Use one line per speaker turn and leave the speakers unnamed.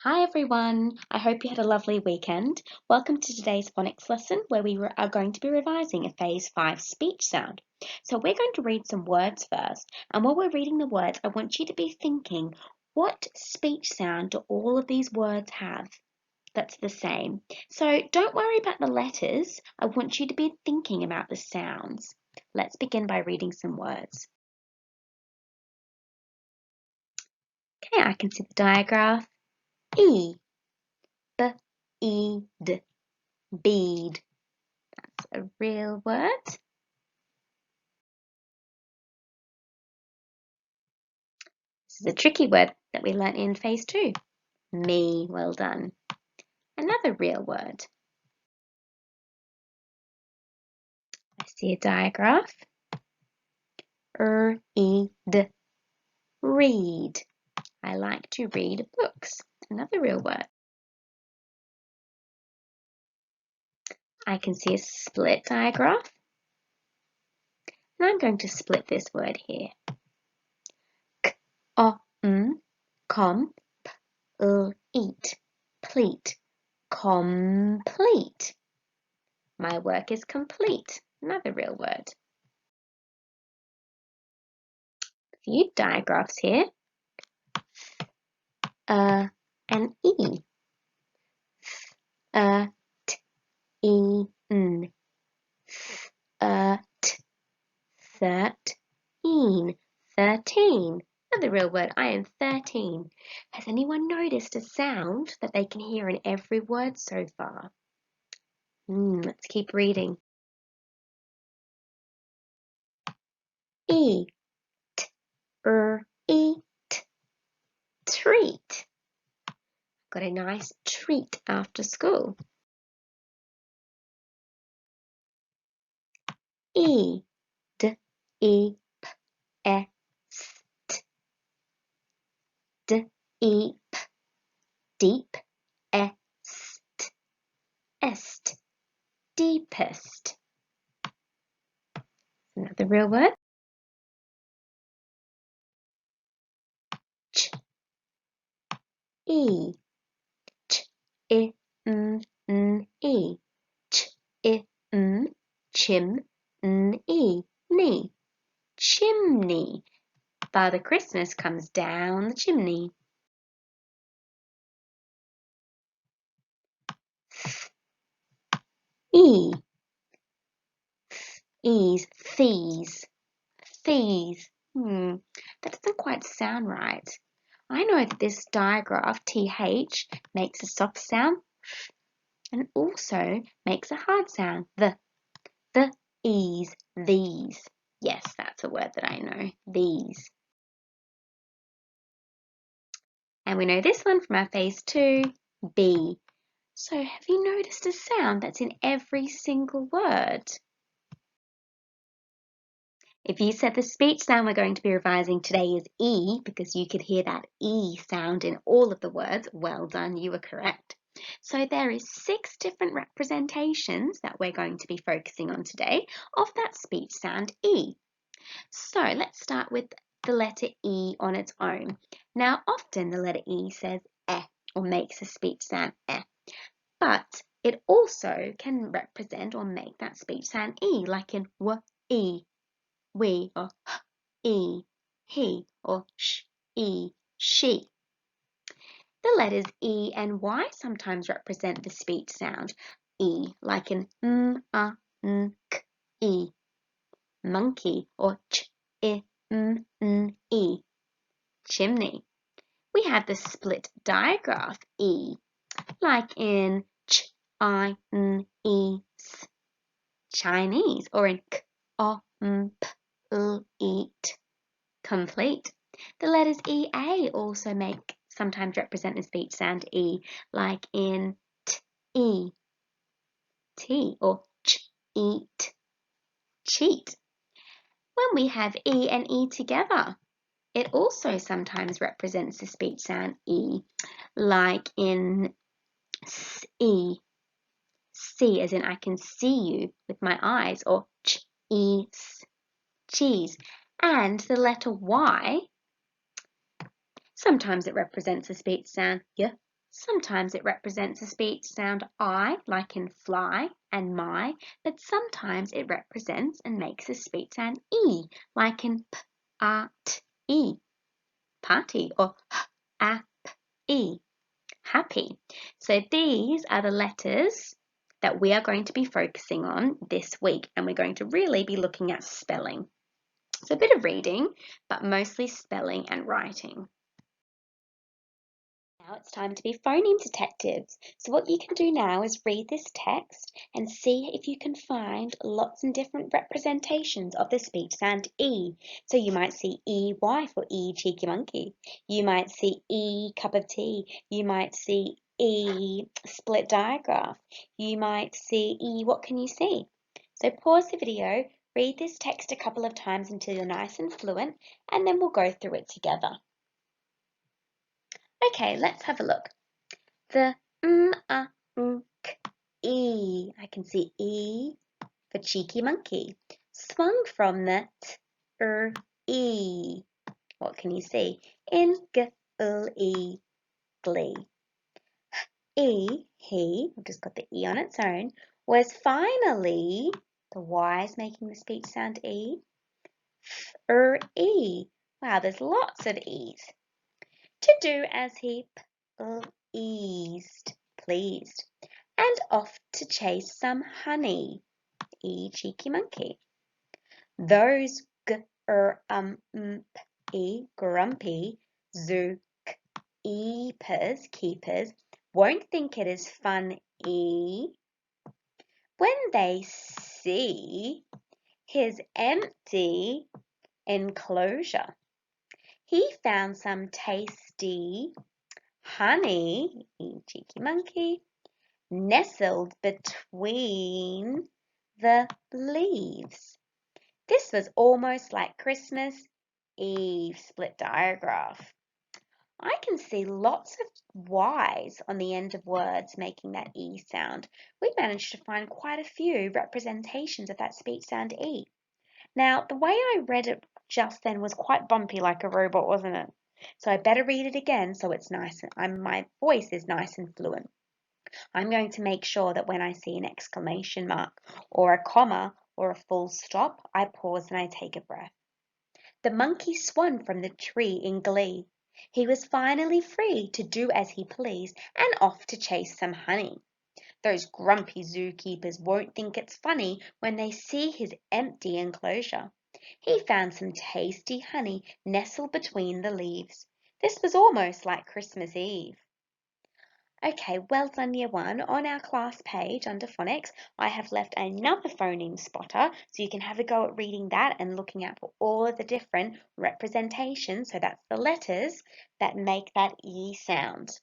Hi everyone, I hope you had a lovely weekend. Welcome to today's phonics lesson where we are going to be revising a Phase 5 speech sound. So we're going to read some words first, and while we're reading the words, I want you to be thinking, what speech sound do all of these words have that's the same? So don't worry about the letters, I want you to be thinking about the sounds. Let's begin by reading some words. Okay, I can see the diagraph. E, B-E-D, bead. A real word. This is a tricky word that we learnt in Phase 2. Me, well done. Another real word. I see a diagraph. E-D, read. I like to read books. Another real word. I can see a split diagraph. And I'm going to split this word here. Com, eat, pleat, complete. My work is complete. Another real word. A few diagraphs here. And E. T, E, N. T, 13. 13. Another real word. I am 13. Has anyone noticed a sound that they can hear in every word so far? Let's keep reading. E, T, eat. Treat. Got a nice treat after school. E, D, E, P, E, S, T. D, E, P, deep, est, est, deepest. Another real word. Ch, e, ch, I, n, e, ch, I, n, chim, n, e, knee, chimney. Father Christmas comes down the chimney. E, ease, fees, fees. That doesn't quite sound right. I know that this digraph, TH, makes a soft sound and also makes a hard sound, the, ease, these. Yes, that's a word that I know, these. And we know this one from our Phase 2, B. So have you noticed a sound that's in every single word? If you said the speech sound we're going to be revising today is E, because you could hear that E sound in all of the words, well done, you were correct. So there is 6 different representations that we're going to be focusing on today of that speech sound E. So let's start with the letter E on its own. Now often the letter E says eh, or makes a speech sound eh, but it also can represent or make that speech sound E, like in w, E, we, or h, e, he, or sh, e, she. The letters E and Y sometimes represent the speech sound E, like in n, k, e, monkey, or ch, I, n, e, chimney. We have the split digraph E, like in ch, I, n, e, s, Chinese, or in k, o, m, p, l, eat, complete. The letters EA also sometimes represent the speech sound E, like in t, e, tea, or ch, eat, cheat. When we have E and E together, it also sometimes represents the speech sound E, like in see, see as in I can see you with my eyes, or cheese, cheese. And the letter Y, sometimes it represents the speech sound Y, Sometimes it represents a speech sound I, like in fly and my, but sometimes it represents and makes a speech sound E, like in p, a, t, e, party, or h, a, p, e, happy. So these are the letters that we are going to be focusing on this week, and we're going to really be looking at spelling. So a bit of reading, but mostly spelling and writing. Now it's time to be phoneme detectives. So what you can do now is read this text and see if you can find lots and different representations of the speech sound E. So you might see EY for E cheeky monkey. You might see E cup of tea. You might see E split diagraph. You might see E what can you see? So pause the video, read this text a couple of times until you're nice and fluent, and then we'll go through it together. Okay, let's have a look. The k, E. I can see E for cheeky monkey. Swung from the E. What can you see? In E, glee. He, I've just got the E on its own, was finally, the Y is making the speech sound E. E. Wow, there's lots of E's. To do as he pleased, and off to chase some honey, cheeky monkey. Those grumpy keepers won't think it is funny when they see his empty enclosure. He found some tasty honey, cheeky monkey, nestled between the leaves. This was almost like Christmas Eve split diagraph. I can see lots of Y's on the end of words making that E sound. We managed to find quite a few representations of that speech sound E. Now, the way I read it just then was quite bumpy like a robot, wasn't it? So I better read it again so it's nice and my voice is nice and fluent. I'm going to make sure that when I see an exclamation mark or a comma or a full stop, I pause and I take a breath. The monkey swung from the tree in glee. He was finally free to do as he pleased and off to chase some honey. Those grumpy zookeepers won't think it's funny when they see his empty enclosure. He found some tasty honey nestled between the leaves. This was almost like Christmas Eve. Okay, well done year one. On our class page under phonics, I have left another phoneme spotter so you can have a go at reading that and looking at for all of the different representations, so that's the letters that make that E sound.